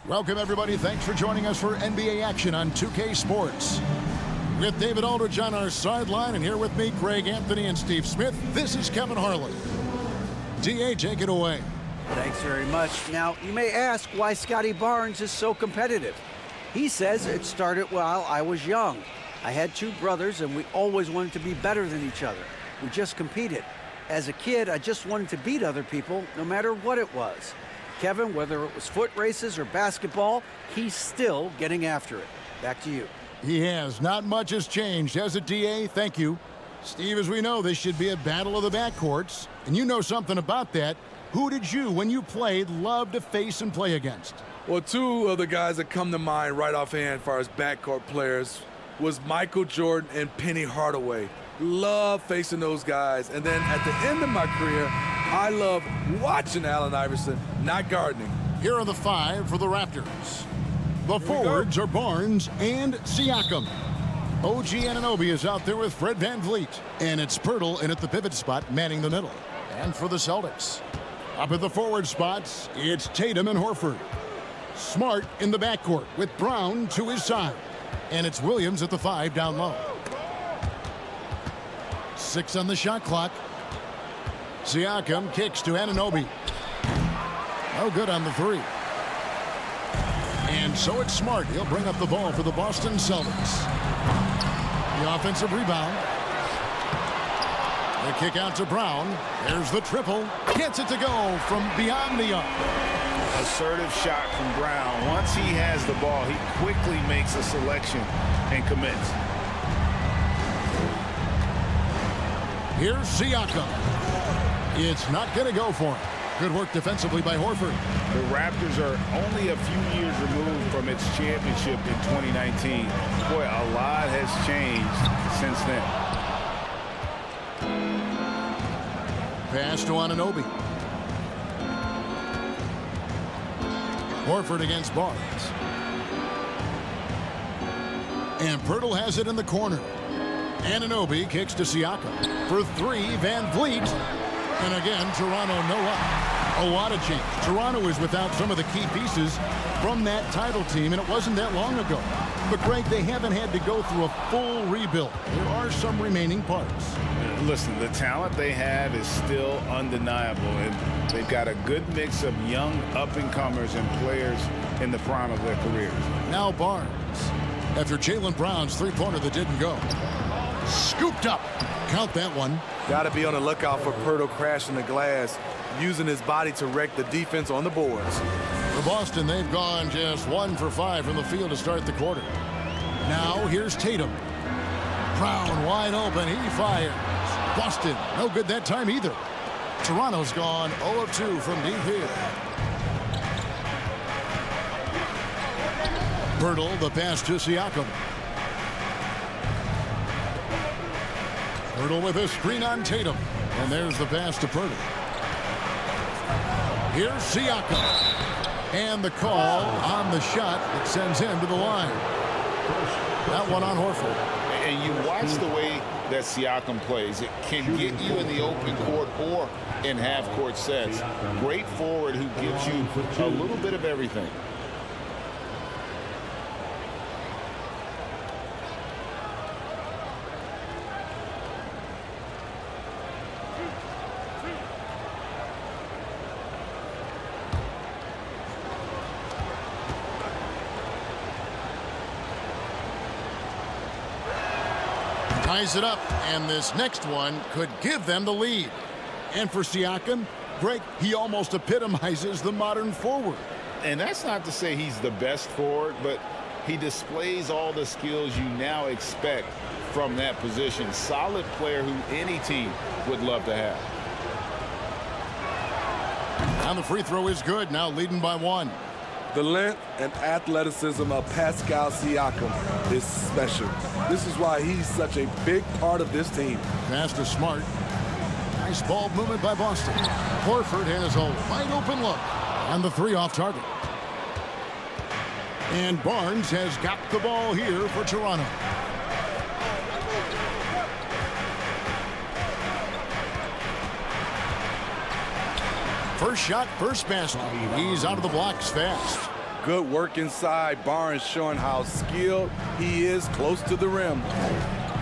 Welcome, everybody. Thanks for joining us for NBA action on 2K Sports. With David Aldridge on our sideline, and here with me, Greg Anthony and Steve Smith, this is Kevin Harlan. DA, take it away. Thanks very much. Now, you may ask why Scotty Barnes is so competitive. He says it started while I was young. I had two brothers, and we always wanted to be better than each other. We just competed. As a kid, I just wanted to beat other people, no matter what it was. Kevin, whether it was foot races or basketball, he's still getting after it. Back to you. He has. Not much has changed, has it, DA? Thank you. Steve, as we know, this should be a battle of the backcourts, and you know something about that. Who did you, when you played, love to face and play against? Well, two of the guys that come to mind right offhand as far as backcourt players was Michael Jordan and Penny Hardaway. Love facing those guys. And then at the end of my career, I love watching Allen Iverson, not gardening. Here are the five for the Raptors. The forwards are Barnes and Siakam. OG Anunoby is out there with Fred VanVleet. And it's Pirtle in at the pivot spot, manning the middle. And for the Celtics, up at the forward spots, it's Tatum and Horford. Smart in the backcourt with Brown to his side. And it's Williams at the 5 down low. 6 on the shot clock. Siakam kicks to Anunoby. No good on the 3. And so it's Smart. He'll bring up the ball for the Boston Celtics. The offensive rebound. The kick out to Brown. There's the triple. Gets it to go from beyond the arc. Assertive shot from Brown. Once he has the ball, he quickly makes a selection and commits. Here's Siakam. It's not going to go for him. Good work defensively by Horford. The Raptors are only a few years removed from its championship in 2019. Boy, a lot has changed since then. Pass to Anunoby. Horford against Barnes. And Pirtle has it in the corner. Anunoby kicks to Siakam. For 3, VanVleet. And again, Toronto no up. A lot of change. Toronto is without some of the key pieces from that title team, and it wasn't that long ago. But, Greg, they haven't had to go through a full rebuild. There are some remaining parts. Listen, the talent they have is still undeniable, and they've got a good mix of young up-and-comers and players in the prime of their careers. Now Barnes, after Jaylen Brown's three-pointer that didn't go. Scooped up. Count that one. Got to be on the lookout for Pirtle crashing the glass, using his body to wreck the defense on the boards. For Boston, they've gone just 1 for 5 from the field to start the quarter. Now here's Tatum. Brown wide open. He fires. Boston, no good that time either. Toronto's gone 0 of 2 from deep here. Pirtle, the pass to Siakam. Pirtle with a screen on Tatum. And there's the pass to Pirtle. Here's Siakam. And the call on the shot that sends him to the line. That one on Horford. And you watch the way that Siakam plays. It can get you in the open court or in half-court sets. Great forward who gives you a little bit of everything. Ties it up, and this next one could give them the lead. And for Siakam, Greg, he almost epitomizes the modern forward. And that's not to say he's the best forward, but he displays all the skills you now expect from that position. Solid player who any team would love to have. And the free throw is good, now leading by 1. The length and athleticism of Pascal Siakam is special. This is why he's such a big part of this team. Pass to Smart. Nice ball movement by Boston. Horford has a wide open look. And the 3 off target. And Barnes has got the ball here for Toronto. First shot, first basket. He's out of the blocks fast. Good work inside. Barnes showing how skilled he is close to the rim.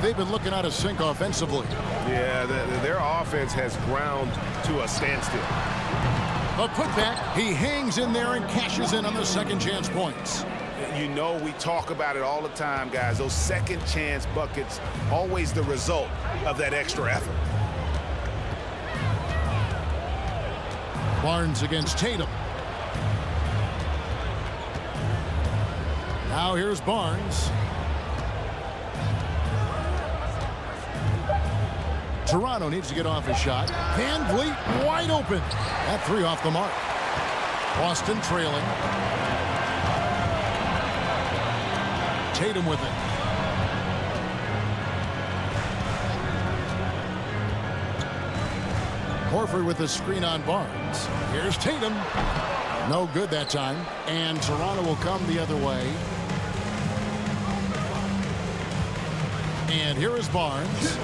They've been looking out of sync offensively. Yeah, their offense has ground to a standstill. A putback. He hangs in there and cashes in on the second chance points. You know, we talk about it all the time, guys. Those second chance buckets, always the result of that extra effort. Barnes against Tatum. Now here's Barnes. Toronto needs to get off his shot. Van Vliet wide open. That three off the mark. Boston trailing. Tatum with it. Horford with the screen on Barnes. Here's Tatum. No good that time. And Toronto will come the other way. And here is Barnes.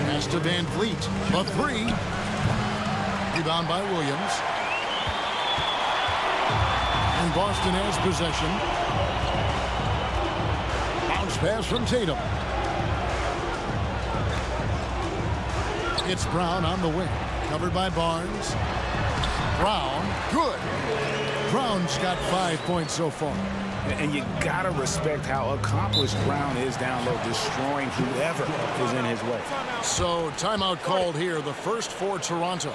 Pass to Van Vliet. The three. Rebound by Williams. And Boston has possession. Bounce pass from Tatum. It's Brown on the wing. Covered by Barnes. Brown. Good. Brown's got 5 points so far. And you gotta respect how accomplished Brown is down low, destroying whoever is in his way. So timeout called here, the first for Toronto.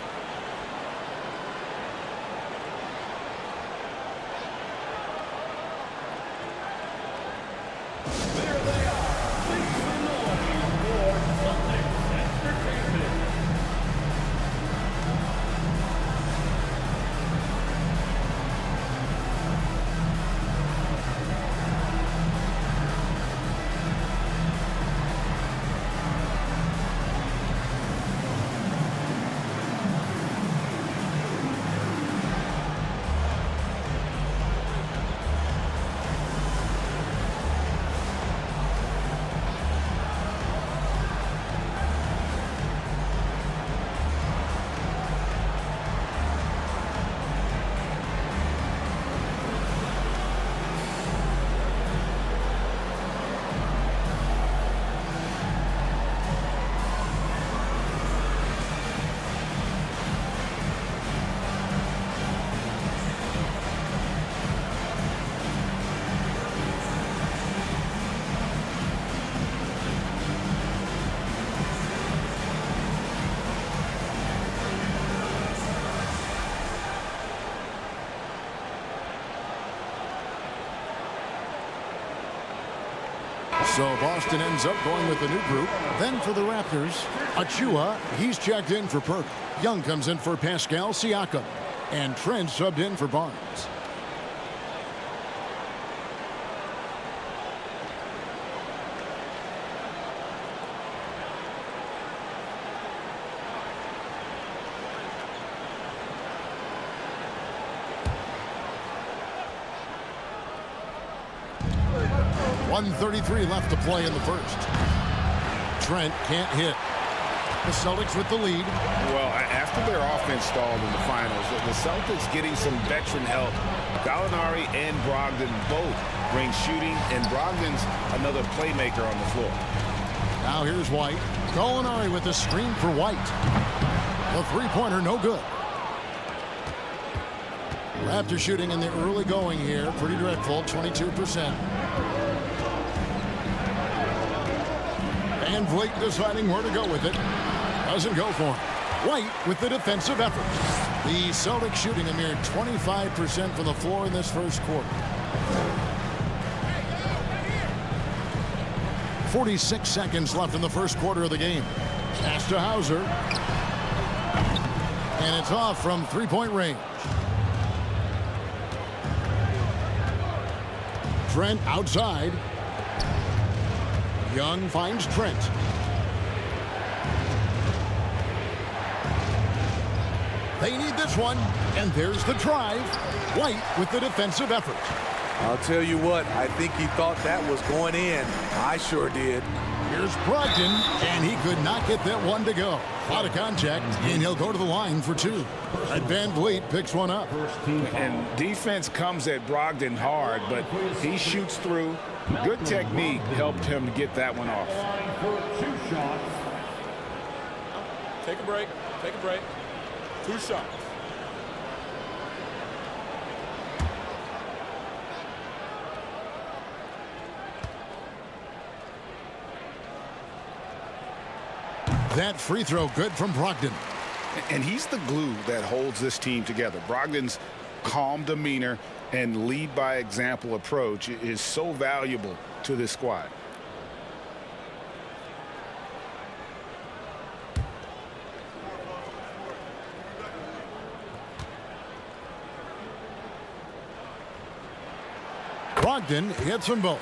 So Boston ends up going with a new group. Then for the Raptors, Achua, he's checked in for Perk. Young comes in for Pascal Siakam. And Trent subbed in for Barnes. .133 left to play in the first. Trent can't hit. The Celtics with the lead. Well, after their offense stalled in the finals, the Celtics getting some veteran help. Gallinari and Brogdon both bring shooting, and Brogdon's another playmaker on the floor. Now here's White. Gallinari with the screen for White. The three-pointer no good. Raptor shooting in the early going here. Pretty dreadful, 22%. Van Vliet deciding where to go with it. Doesn't go for him. White with the defensive effort. The Celtics shooting a mere 25% from the floor in this first quarter. 46 seconds left in the first quarter of the game. Pass to Hauser. And it's off from three-point range. Trent outside. Young finds Trent. They need this one, and there's the drive. White with the defensive effort. I'll tell you what, I think he thought that was going in. I sure did. Here's Brogdon, and he could not get that one to go. Out of contact, and he'll go to the line for two. And Van Vliet picks one up. And defense comes at Brogdon hard, but he shoots through. Good technique helped him to get that one off. Take a break. Take a break. 2 shots. That free throw good from Brogdon. And he's the glue that holds this team together. Brogdon's calm demeanor and lead by example approach is so valuable to this squad. Brogdon hits them both.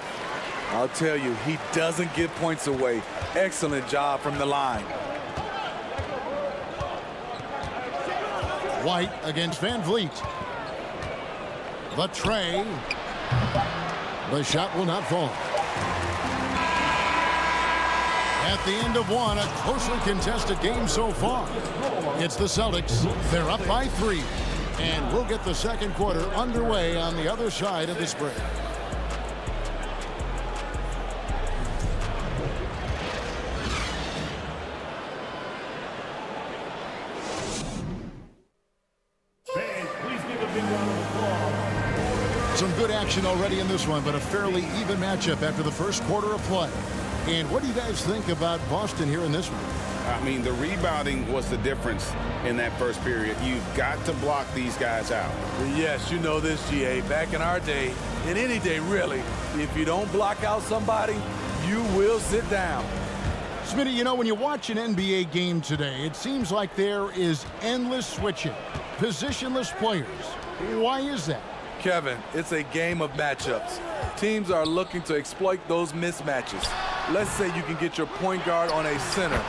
I'll tell you, he doesn't give points away. Excellent job from the line. White against Van Vliet. The tray. The shot will not fall. At the end of one, a closely contested game so far. It's the Celtics. They're up by 3. And we'll get the second quarter underway on the other side of this break. Some good action already in this one, but a fairly even matchup after the first quarter of play. And what do you guys think about Boston here in this one? I mean, the rebounding was the difference in that first period. You've got to block these guys out. Yes, you know this, GA. Back in our day, in any day really, if you don't block out somebody, you will sit down. Smitty, you know, when you watch an NBA game today, it seems like there is endless switching, positionless players. Why is that? Kevin, it's a game of matchups. Teams are looking to exploit those mismatches. Let's say you can get your point guard on a center.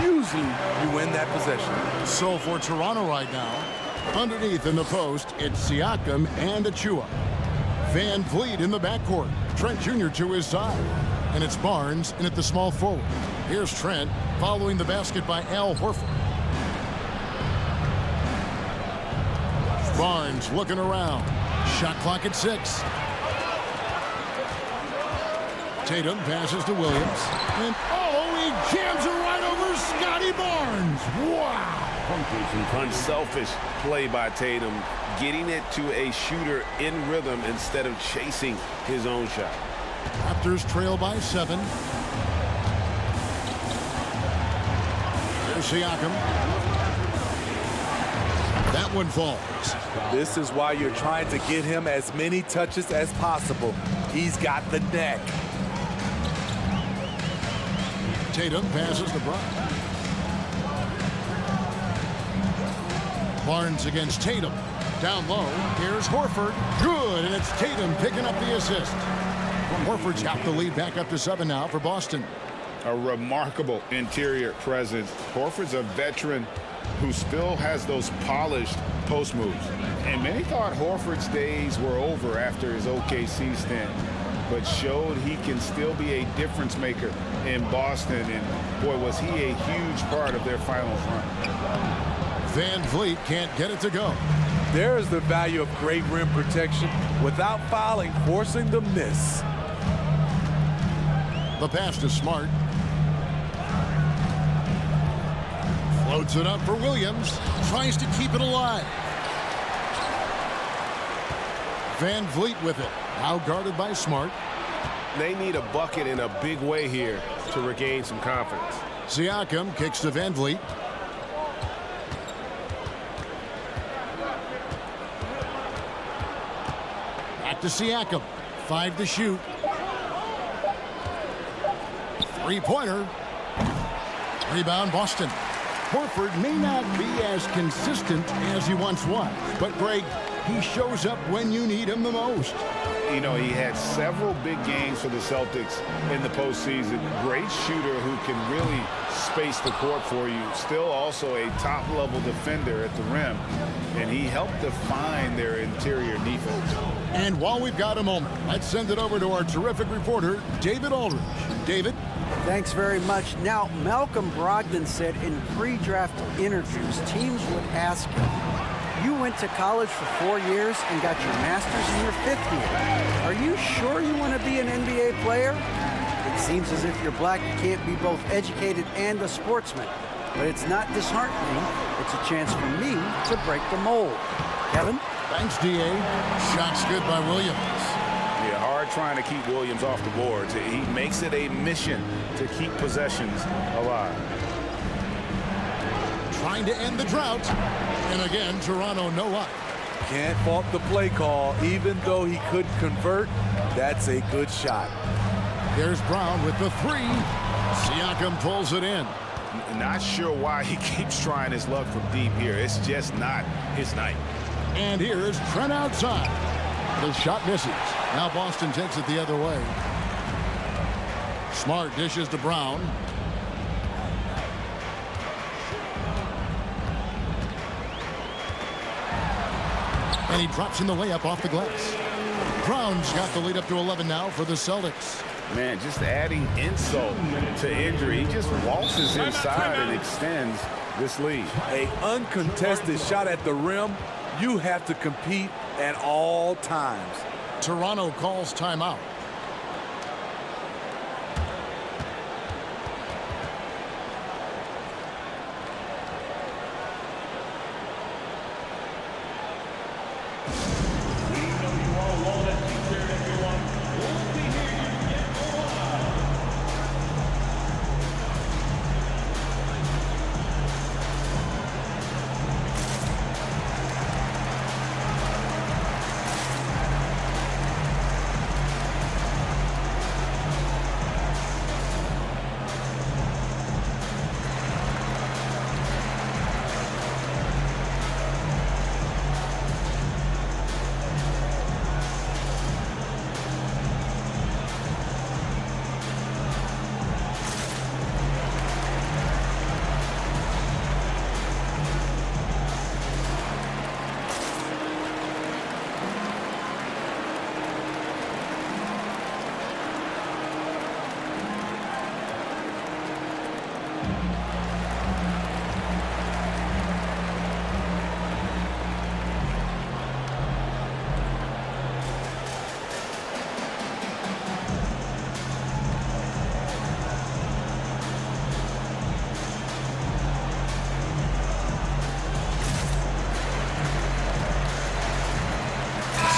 Usually, you win that possession. So for Toronto right now, underneath in the post, it's Siakam and Achua. Van Vliet in the backcourt. Trent Jr. to his side. And it's Barnes in at the small forward. Here's Trent following the basket by Al Horford. Barnes looking around. Shot clock at 6. Tatum passes to Williams. And he jams it right over Scotty Barnes. Wow. Unselfish play by Tatum, getting it to a shooter in rhythm instead of chasing his own shot. Raptors trail by 7. There's Siakam. That one falls. This is why you're trying to get him as many touches as possible. He's got the neck. Tatum passes to Bryant. Barnes against Tatum. Down low. Here's Horford. Good, and it's Tatum picking up the assist. Horford's got the lead back up to 7 now for Boston. A remarkable interior presence. Horford's a veteran who still has those polished post moves. And many thought Horford's days were over after his OKC stint, but showed he can still be a difference maker in Boston. And boy, was he a huge part of their finals run. Van Vliet can't get it to go. There is the value of great rim protection without fouling, forcing the miss. The pass to Smart. Floats it up for Williams. Tries to keep it alive. Van Vliet with it. Now guarded by Smart. They need a bucket in a big way here to regain some confidence. Siakam kicks to Van Vliet. Back to Siakam. 5 to shoot. Three-pointer. Rebound Boston. Horford may not be as consistent as he once was, but Greg, he shows up when you need him the most. You know, he had several big games for the Celtics in the postseason. Great shooter who can really space the court for you. Still also a top-level defender at the rim, and he helped define their interior defense. And while we've got a moment, let's send it over to our terrific reporter, David Aldridge. David? Thanks very much. Now, Malcolm Brogdon said in pre-draft interviews, teams would ask him, you went to college for 4 years and got your master's in your 5th year. Are you sure you want to be an NBA player? It seems as if you're black, you can't be both educated and a sportsman. But it's not disheartening. It's a chance for me to break the mold. Kevin? Thanks, D.A. Shots good by Williams. Yeah, hard trying to keep Williams off the boards. He makes it a mission to keep possessions alive. Trying to end the drought. And again, Toronto no luck. Can't fault the play call. Even though he couldn't convert, that's a good shot. There's Brown with the 3. Siakam pulls it in. Not sure why he keeps trying his luck from deep here. It's just not his night. And here's Trent outside. The shot misses. Now Boston takes it the other way. Smart dishes to Brown. And he drops in the layup off the glass. Brown's got the lead up to 11 now for the Celtics. Man, just adding insult to injury. He just waltzes inside and extends this lead. An uncontested shot at the rim, you have to compete at all times. Toronto calls timeout.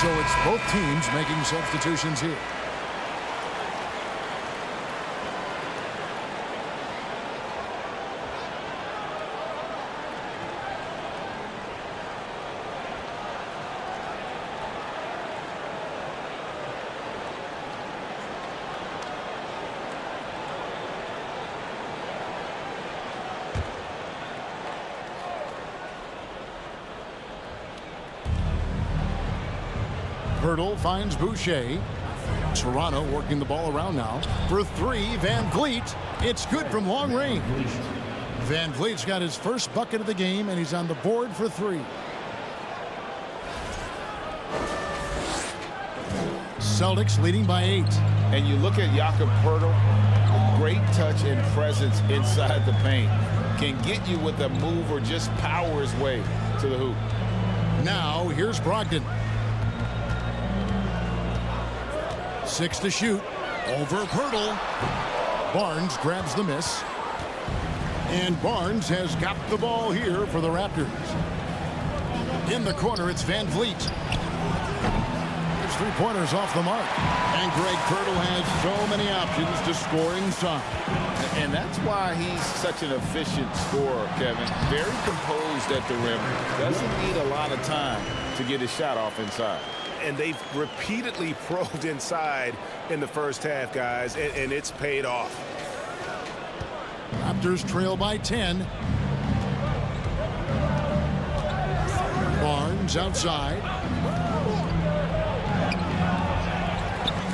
So it's both teams making substitutions here. Hurdle finds Boucher. Toronto working the ball around now. For 3, Van Vliet. It's good from long range. Van Vliet's got his first bucket of the game, and he's on the board for 3. Celtics leading by 8. And you look at Jakob Poeltl, great touch and presence inside the paint. Can get you with a move or just power his way to the hoop. Now here's Brogdon. 6 to shoot. Over Poeltl. Barnes grabs the miss. And Barnes has got the ball here for the Raptors. In the corner, it's Van Vliet. His 3-pointers off the mark. And Greg Poeltl has so many options to score inside. And that's why he's such an efficient scorer, Kevin. Very composed at the rim. Doesn't need a lot of time to get his shot off inside. And they've repeatedly probed inside in the first half, guys, and it's paid off. Raptors trail by 10. Barnes outside.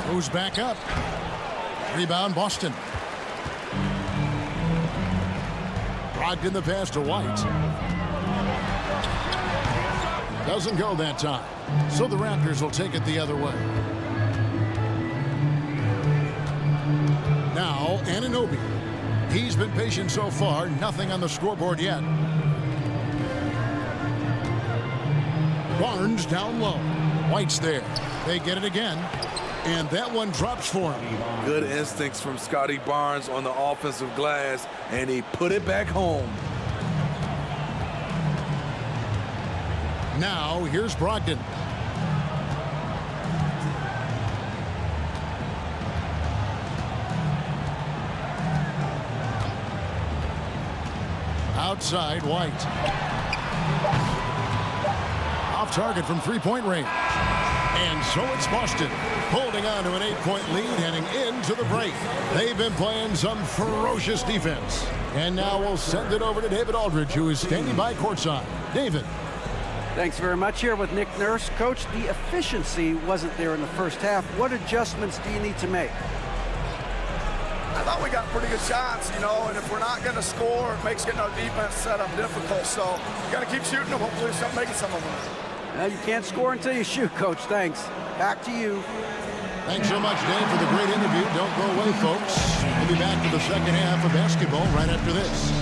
Goes back up. Rebound Boston. Brogdon the pass to White. Doesn't go that time. So the Raptors will take it the other way. Now, Anunoby. He's been patient so far. Nothing on the scoreboard yet. Barnes down low. White's there. They get it again. And that one drops for him. Good instincts from Scotty Barnes on the offensive glass, and he put it back home. Now, here's Brogdon. Outside, White. Off target from three-point range. And so it's Boston holding on to an 8-point lead heading into the break. They've been playing some ferocious defense. And now we'll send it over to David Aldridge, who is standing by courtside. David. Thanks very much. Here with Nick Nurse. Coach, the efficiency wasn't there in the first half. What adjustments do you need to make? I thought we got pretty good shots, you know, and if we're not going to score, it makes getting our defense set up difficult. So you got to keep shooting them. Hopefully start making some of them. Well, you can't score until you shoot, Coach. Thanks. Back to you. Thanks so much, Dave, for the great interview. Don't go away, folks. We'll be back to the second half of basketball right after this.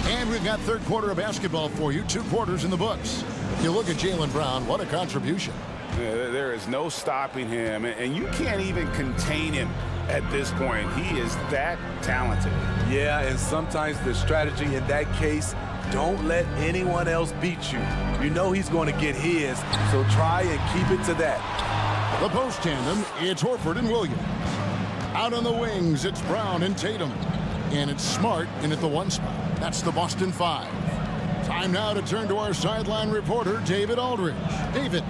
And we've got third quarter of basketball for you. 2 quarters in the books. You look at Jaylen Brown, what a contribution. There is no stopping him, and you can't even contain him at this point. He is that talented. Yeah, and sometimes the strategy in that case, don't let anyone else beat you. You know he's going to get his, so try and keep it to that. The post tandem, it's Horford and Williams. Out on the wings, it's Brown and Tatum. And it's Smart in at the 1 spot. That's the Boston 5. Time now to turn to our sideline reporter, David Aldridge. David.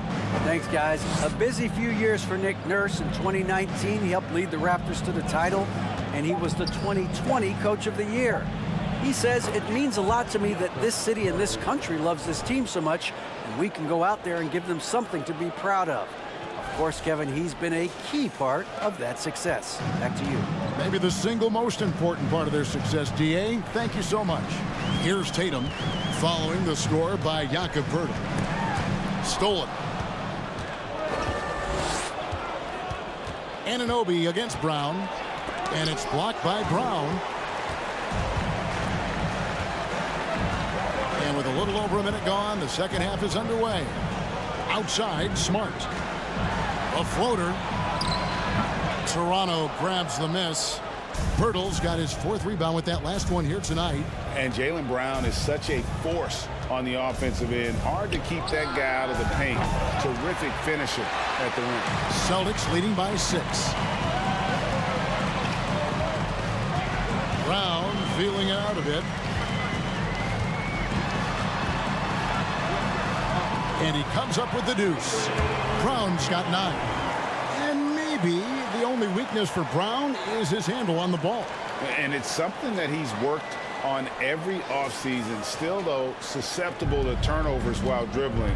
Thanks, guys. A busy few years for Nick Nurse. In 2019, he helped lead the Raptors to the title, and he was the 2020 Coach of the Year. He says, it means a lot to me that this city and this country loves this team so much, and we can go out there and give them something to be proud of. Of course, Kevin, he's been a key part of that success. Back to you. Maybe the single most important part of their success, D.A. Thank you so much. Here's Tatum, following the score by Jakob Poeltl. Stolen. Anunoby against Brown, and it's blocked by Brown. And with a little over a minute gone, the second half is underway. Outside, Smart. A floater. Toronto grabs the miss. Poeltl's got his 4th rebound with that last one here tonight. And Jaylen Brown is such a force on the offensive end. Hard to keep that guy out of the paint. Terrific finisher at the rim. Celtics leading by 6. Brown feeling it out a bit. And he comes up with the deuce. Brown's got 9. And maybe the only weakness for Brown is his handle on the ball. And it's something that he's worked on every offseason. Still, though, susceptible to turnovers while dribbling.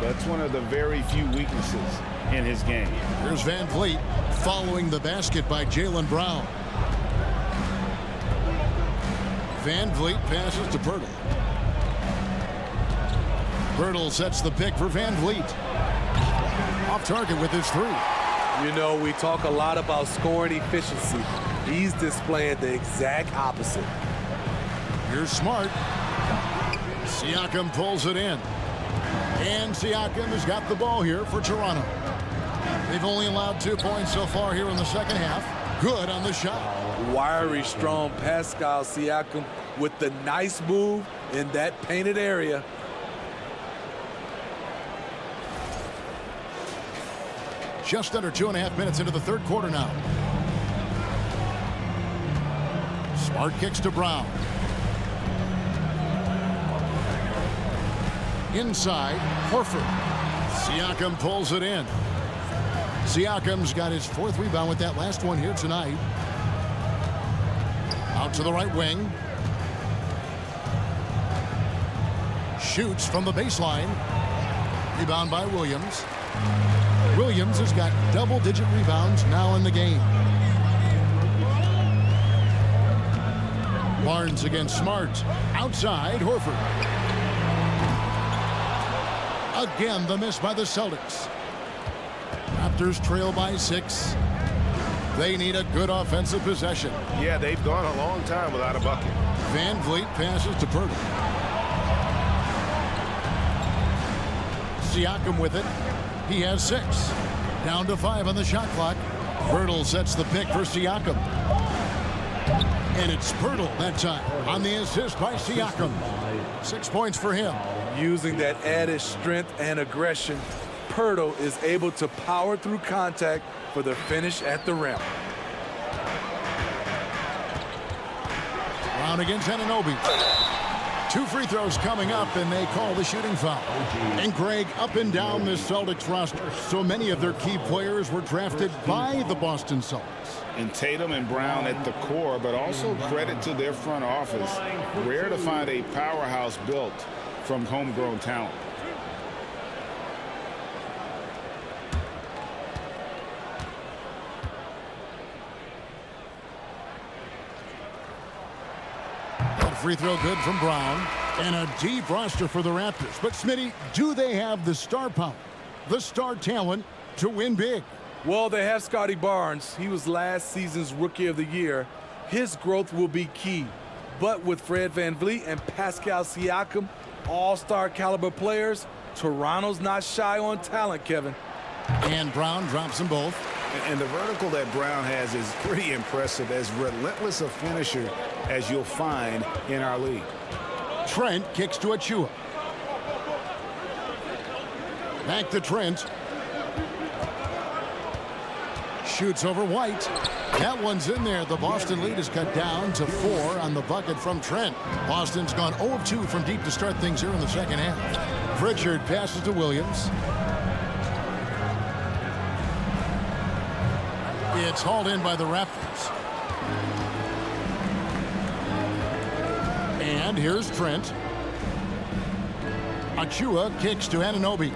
That's one of the very few weaknesses in his game. Here's Van Vliet following the basket by Jaylen Brown. Van Vliet passes to Pirtle. Pirtle sets the pick for Van Vliet. Off target with his three. You know, we talk a lot about scoring efficiency. He's displaying the exact opposite. Here's Smart. Siakam pulls it in. And Siakam has got the ball here for Toronto. They've only allowed 2 points so far here in the second half. Good on the shot. Wiry, strong Pascal Siakam with the nice move in that painted area. Just under 2.5 minutes into the third quarter now. Smart kicks to Brown. Inside, Horford. Siakam pulls it in. Siakam's got his 4th rebound with that last one here tonight. Out to the right wing. Shoots from the baseline. Rebound by Williams. Williams has got double-digit rebounds now in the game. Barnes against Smart. Outside, Horford. Again, the miss by the Celtics. Raptors trail by 6. They need a good offensive possession. Yeah, they've gone a long time without a bucket. Van Vliet passes to Pirtle. Siakam with it. He has 6. Down to 5 on the shot clock. Pirtle sets the pick for Siakam. And it's Pirtle that time on the assist by Siakam. 6 points for him. Using that added strength and aggression, Pirtle is able to power through contact for the finish at the rim. Brown against Anunoby. 2 free throws coming up, and they call the shooting foul. And Greg, up and down this Celtics roster, so many of their key players were drafted by the Boston Celtics. And Tatum and Brown at the core, but also credit to their front office. Rare to find a powerhouse built from homegrown talent. Free throw good from Brown. And a deep roster for the Raptors. But Smitty, do they have the star power, the star talent to win big? Well, they have Scotty Barnes. He was last season's Rookie of the Year. His growth will be key. But with Fred VanVleet and Pascal Siakam, all-star caliber players, Toronto's not shy on talent, Kevin. And Brown drops them both. And the vertical that Brown has is pretty impressive, as relentless a finisher as you'll find in our league. Trent kicks to Achua. Back to Trent. Shoots over White. That one's in there. The Boston lead is cut down to 4 on the bucket from Trent. Boston's gone 0 of 2 from deep to start things here in the second half. Pritchard passes to Williams. It's hauled in by the Raptors. And here's Trent. Achua kicks to Anunoby.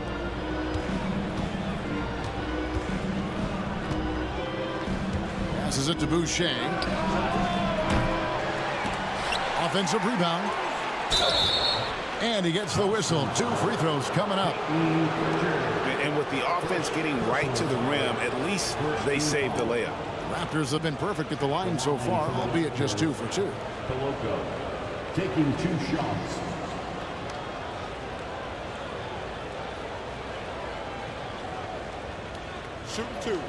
Passes it to Boucher. Offensive rebound. And he gets the whistle. 2 free throws coming up. And with the offense getting right to the rim, at least they saved the layup. Raptors have been perfect at the line so far, albeit just 2 for 2. Koloko taking 2 shots. Shoot 2.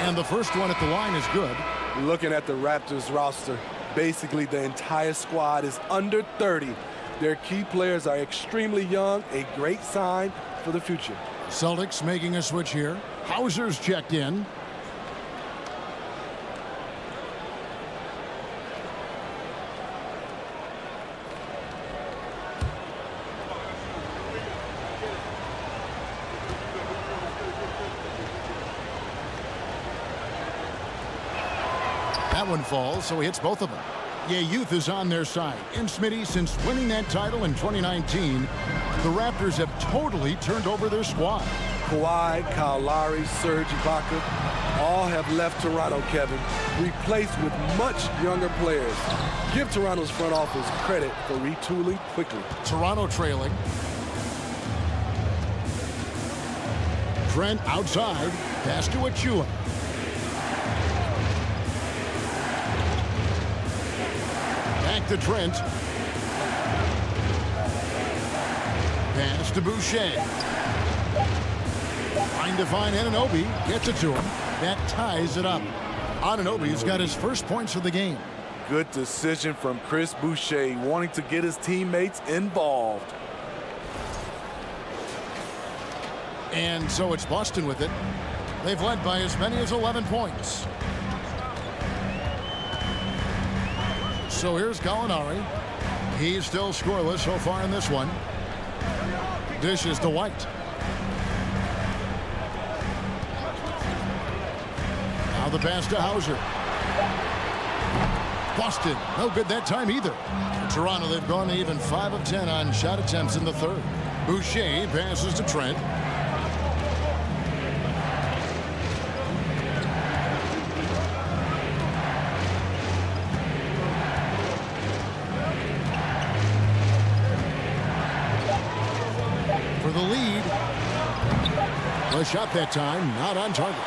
And the first one at the line is good. Looking at the Raptors roster, basically the entire squad is under 30. Their key players are extremely young, a great sign for the future. Celtics making a switch here. Hauser's checked in. That one falls, so he hits both of them. Yeah, youth is on their side. And Smitty, since winning that title in 2019, the Raptors have totally turned over their squad. Kawhi, Kyle Lowry, Serge Ibaka, all have left Toronto, Kevin, replaced with much younger players. Give Toronto's front office credit for retooling quickly. Toronto trailing. Trent outside. Pass to Achua. Back to Trent. Pass to Boucher. Trying to find Anunoby. Gets it to him. That ties it up. Anunoby's got his first points of the game. Good decision from Chris Boucher, wanting to get his teammates involved. And so it's Boston with it. They've led by as many as 11 points. So here's Gallinari. He's still scoreless so far in this one. Dishes to White. Now the pass to Hauser. Boston, no good that time either. For Toronto, they've gone even 5 of 10 on shot attempts in the third. Boucher passes to Trent. For the lead. The shot that time, not on target.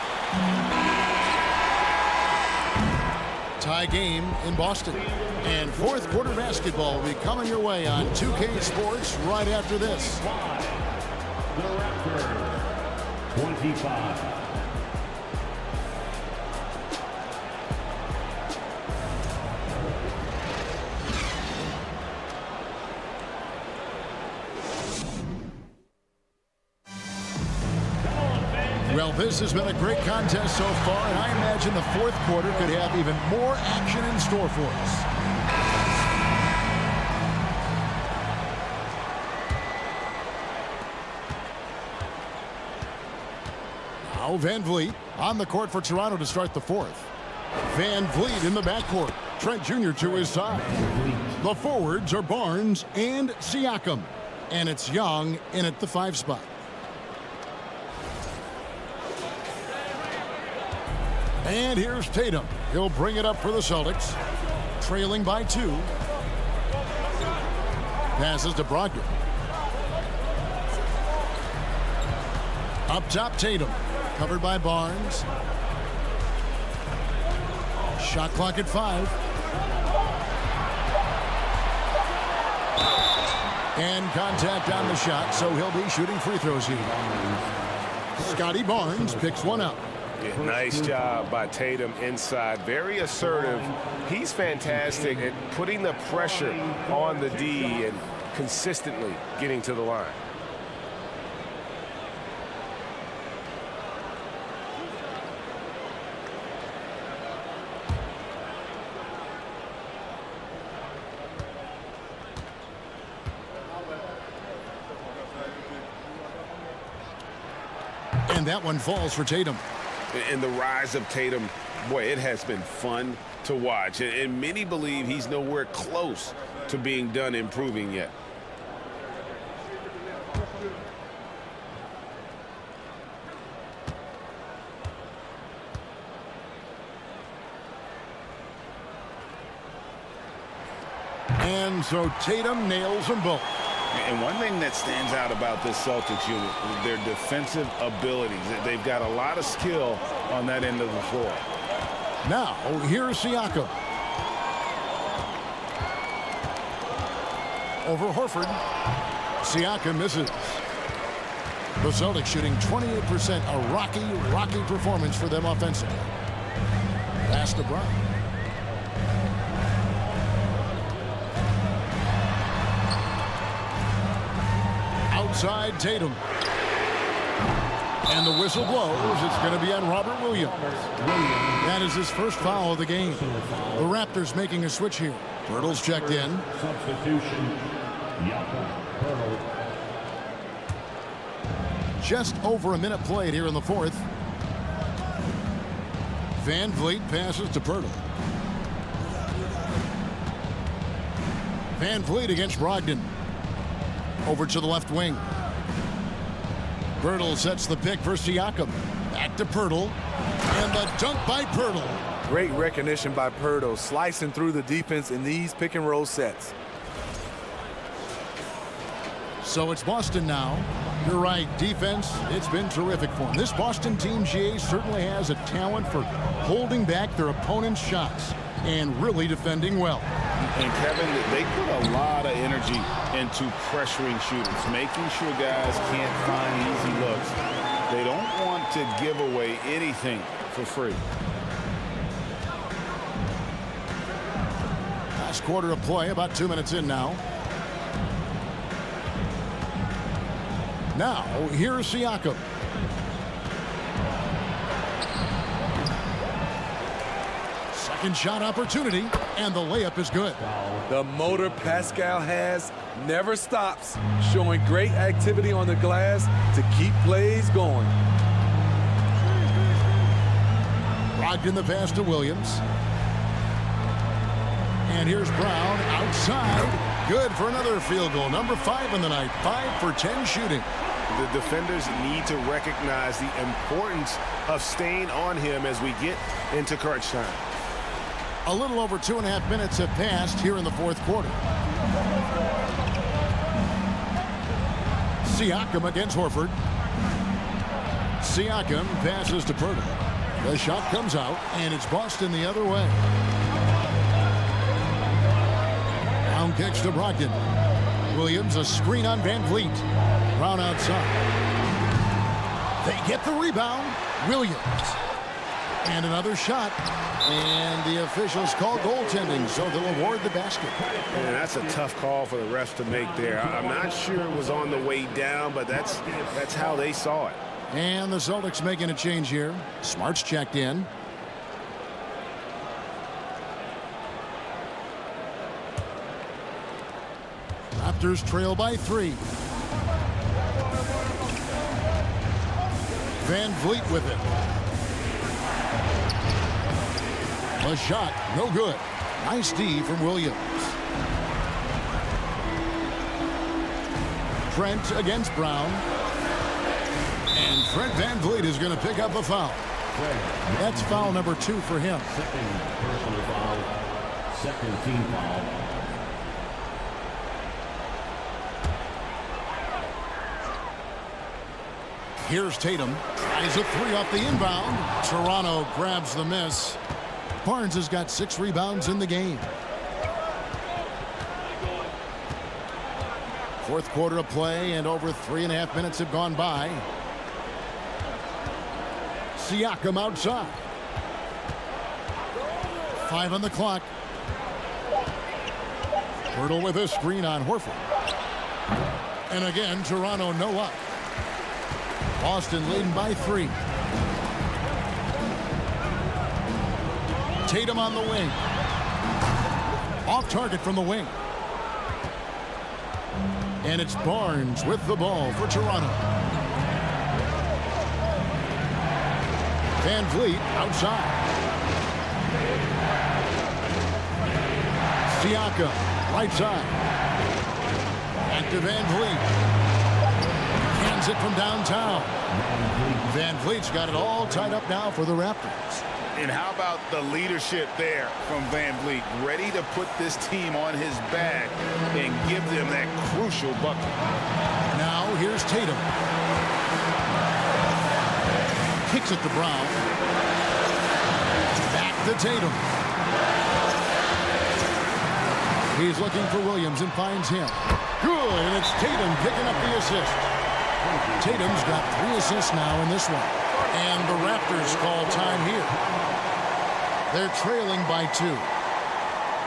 Tie game in Boston. And fourth quarter basketball will be coming your way on 2K Sports right after this. The Raptors, 25. Well, this has been a great contest so far, and I imagine the fourth quarter could have even more action in store for us. Now Van Vliet on the court for Toronto to start the fourth. Van Vliet in the backcourt. Trent Jr. to his side. The forwards are Barnes and Siakam. And it's Young in at the 5 spot. And here's Tatum. He'll bring it up for the Celtics. Trailing by 2. Passes to Brogdon. Up top, Tatum. Covered by Barnes. Shot clock at 5. And contact on the shot, so he'll be shooting free throws here. Scotty Barnes picks one up. Yeah, nice job by Tatum inside. Very assertive. He's fantastic at putting the pressure on the D and consistently getting to the line. And that one falls for Tatum. And the rise of Tatum, boy, it has been fun to watch. And many believe he's nowhere close to being done improving yet. And so Tatum nails them both. And one thing that stands out about this Celtics unit is their defensive abilities. They've got a lot of skill on that end of the floor. Now, here's Siakam. Over Horford. Siakam misses. The Celtics shooting 28%. A rocky performance for them offensively. Pass to Brown. Outside Tatum. And the whistle blows. It's going to be on Robert Williams. That is his first foul of the game. The Raptors making a switch here. Pirtle's checked in. Substitution, Jakob Pirtle. Just over a minute played here in the fourth. Van Vliet passes to Pirtle. Van Vliet against Brogdon. Over to the left wing. Pirtle sets the pick for Siakam. Back to Pirtle. And the dunk by Pirtle. Great recognition by Pirtle, slicing through the defense in these pick and roll sets. So it's Boston now. You're right, defense, it's been terrific for them. This Boston team, GA, certainly has a talent for holding back their opponent's shots and really defending well. And Kevin, they put a lot of energy into pressuring shooters, making sure guys can't find easy looks. They don't want to give away anything for free. Last quarter of play, about 2 minutes in now. Now, here's Siakam. Second shot opportunity, and the layup is good. The motor Pascal has never stops, showing great activity on the glass to keep plays going. Brogdon the pass to Williams. And here's Brown outside. Good for another field goal. Number 5 in the night. 5 for 10 shooting. The defenders need to recognize the importance of staying on him as we get into crunch time. A little over 2.5 minutes have passed here in the fourth quarter. Siakam against Horford. Siakam passes to Pirtle. The shot comes out, and it's Boston the other way. Brown kicks to Brogdon. Williams, a screen on Van Vliet. Brown outside. They get the rebound. Williams. And another shot. And the officials call goaltending, so they'll award the basket. And that's a tough call for the refs to make there. I'm not sure it was on the way down, but that's how they saw it. And the Celtics making a change here. Smart's checked in. Raptors trail by 3. Van Vliet with it. A shot, no good. Nice D from Williams. Trent against Brown. And Fred Van Vliet is going to pick up a foul. That's foul number 2 for him. Second personal foul. Second team foul. Here's Tatum. Tries a 3 off the inbound. Toronto grabs the miss. Barnes has got 6 rebounds in the game. Fourth quarter of play, and over 3.5 minutes have gone by. Siakam outside. 5 on the clock. Pirtle with a screen on Horford. And again, Toronto no luck. Boston leading by 3. Tatum on the wing. Off target from the wing. And it's Barnes with the ball for Toronto. Van Vliet outside. Siakam right side. Back to Van Vliet. Hands it from downtown. Van Vliet's got it all tied up now for the Raptors. And how about the leadership there from Van Vliet, ready to put this team on his back and give them that crucial bucket. Now here's Tatum. Kicks it to Brown. Back to Tatum. He's looking for Williams and finds him. Good, and it's Tatum picking up the assist. Tatum's got 3 assists now in this one. And the Raptors call time here. They're trailing by 2.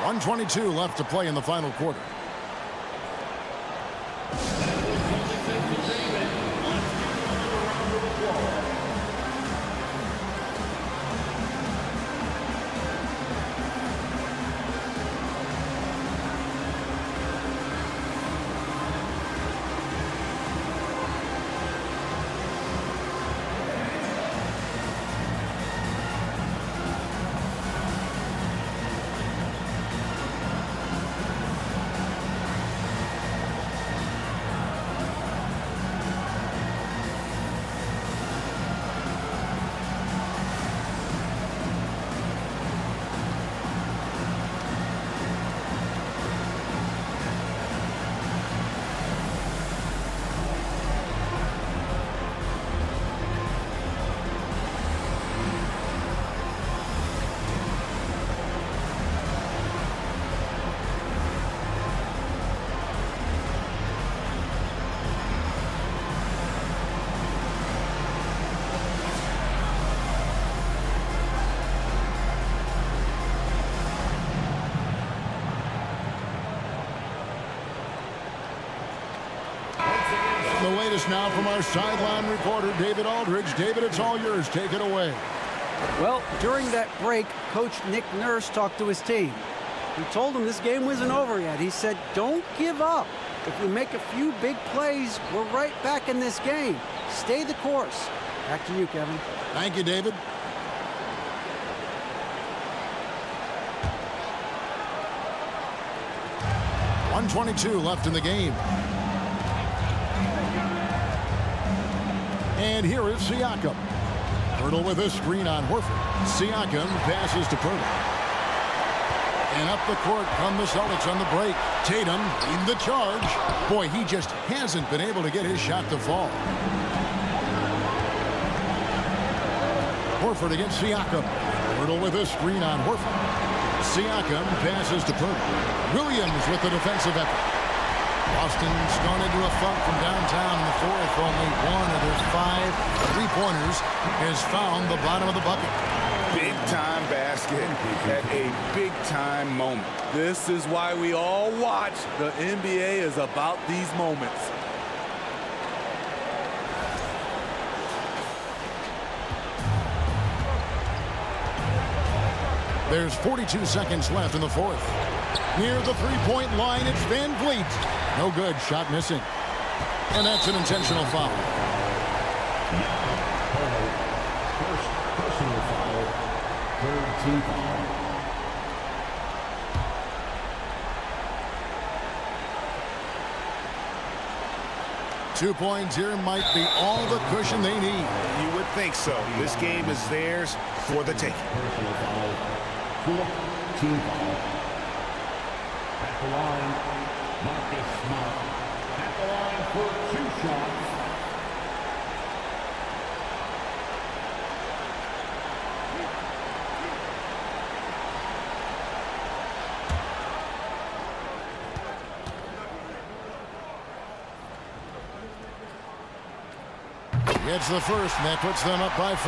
1:22 left to play in the final quarter. this now from our sideline reporter, David Aldridge. David, it's all yours. Take it away. Well, during that break, Coach Nick Nurse talked to his team. He told them this game wasn't over yet. He said, don't give up. If we make a few big plays, we're right back in this game. Stay the course. Back to you, Kevin. Thank you, David. .122 left in the game. And here is Siakam. Pirtle with a screen on Horford. Siakam passes to Pirtle. And up the court come the Celtics on the break. Tatum in the charge. Boy, he just hasn't been able to get his shot to fall. Horford against Siakam. Pirtle with a screen on Horford. Siakam passes to Pirtle. Williams with the defensive effort. Boston's gone into a funk from downtown in the fourth. Only one of their 5 3-pointers has found the bottom of the bucket. Big-time basket at a big-time moment. This is why we all watch. The NBA is about these moments. There's 42 seconds left in the fourth. Near the three-point line, it's Van Vliet. No good, shot missing. And that's an intentional foul. First personal foul. Third team foul. Two points here might be all the cushion they need. You would think so. This game is theirs for the taking. Personal foul. Fourth team foul. At the line, Marcus Smart. At the line for 2 shots. Gets the first, and that puts them up by 5.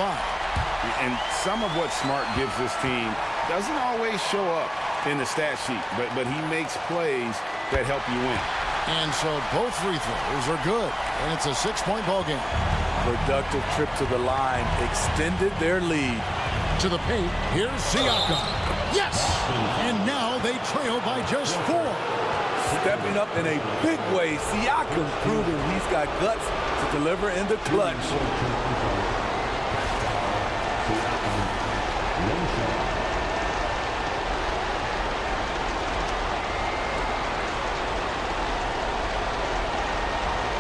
And some of what Smart gives this team doesn't always show up in the stat sheet, but he makes plays that help you win. And so both free throws are good, and it's a 6-point ball game. Productive trip to the line extended their lead. To the paint, here's Siakam. Yes! And now they trail by just 4. Stepping up in a big way, Siakam proving he's got guts to deliver in the clutch.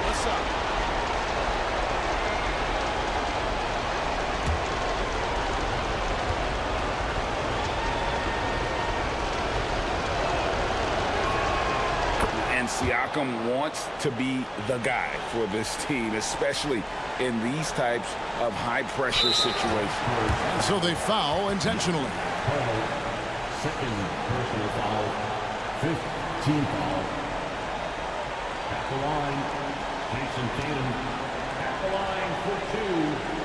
What's up? And Siakam wants to be the guy for this team, especially in these types of high-pressure situations. And so they foul intentionally. Second personal foul. 5th team foul. At the line, Jason Tatum. At the line for 2.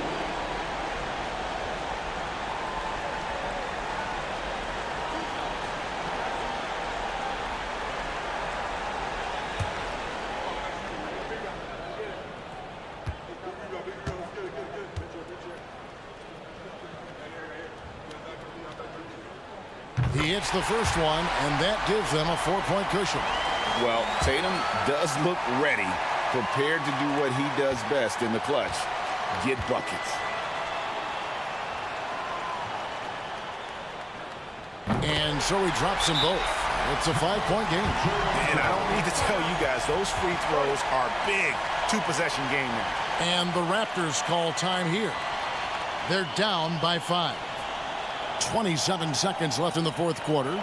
He hits the first one, and that gives them a 4-point cushion. Well, Tatum does look ready, prepared to do what he does best in the clutch, get buckets. And so he drops them both. It's a 5-point game. And I don't need to tell you guys, those free throws are big. 2-possession game now. And the Raptors call time here. They're down by 5. 27 seconds left in the fourth quarter.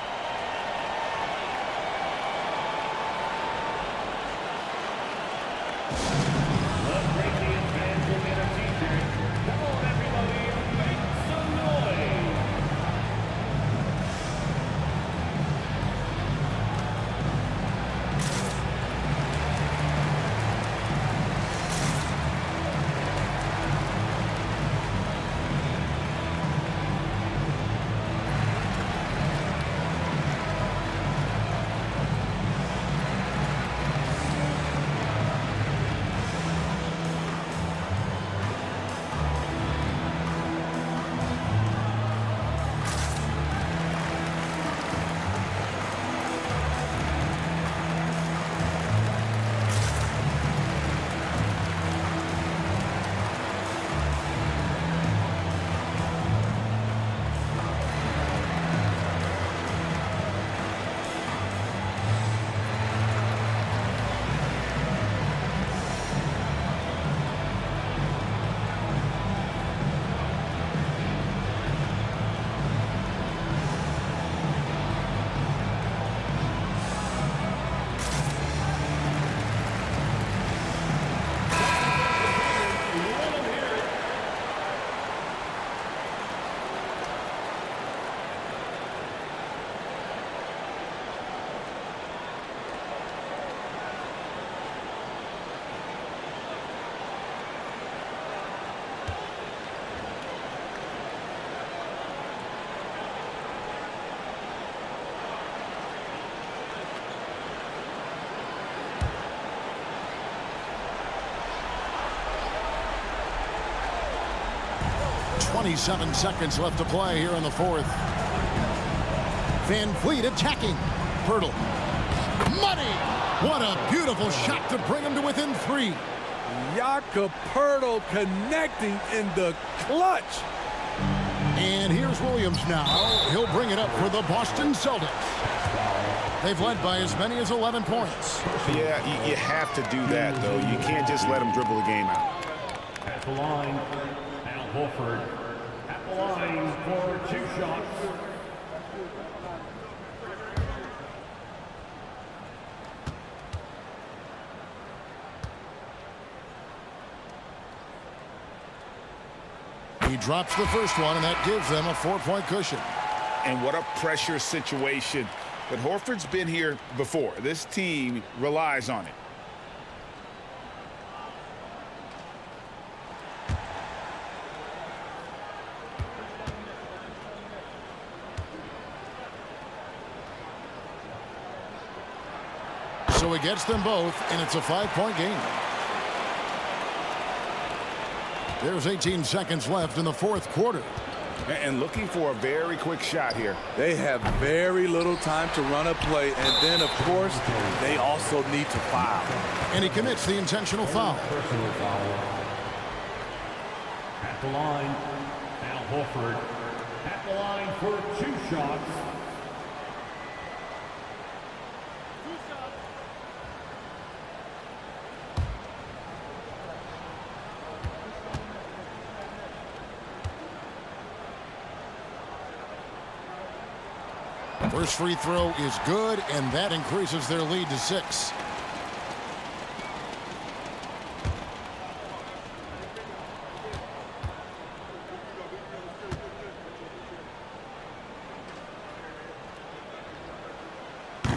27 seconds left to play here in the fourth. Van Vliet attacking. Pirtle. Money! What a beautiful shot to bring him to within 3. Jakob Pirtle connecting in the clutch. And here's Williams now. He'll bring it up for the Boston Celtics. They've led by as many as 11 points. Yeah, you have to do that, though. You can't just let them dribble the game out. At the line, Al Horford. At the line for 2 shots. He drops the first one, and that gives them a 4-point cushion. And what a pressure situation. But Horford's been here before. This team relies on it. So he gets them both, and it's a 5-point game. There's 18 seconds left in the fourth quarter. And looking for a very quick shot here. They have very little time to run a play, and then, of course, they also need to foul. And he commits the intentional foul. Personal foul. At the line, Al Horford. At the line for 2 shots. First free throw is good, and that increases their lead to 6.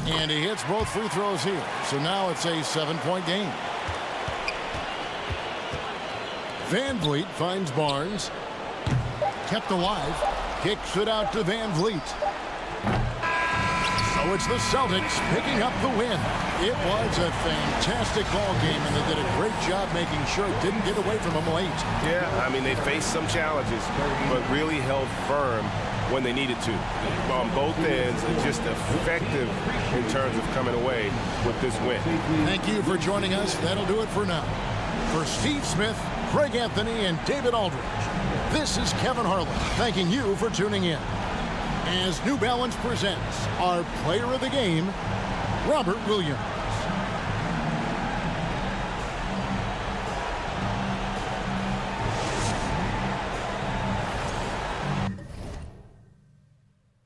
And he hits both free throws here. So now it's a 7-point game. Van Vliet finds Barnes. Kept alive. Kicks it out to Van Vliet. So it's the Celtics picking up the win. It was a fantastic ball game, and they did a great job making sure it didn't get away from them late. Yeah, I mean, they faced some challenges, but really held firm when they needed to. On both ends, and just effective in terms of coming away with this win. Thank you for joining us. That'll do it for now. For Steve Smith, Craig Anthony, and David Aldridge, this is Kevin Harlan thanking you for tuning in. As New Balance presents our player of the game, Robert Williams.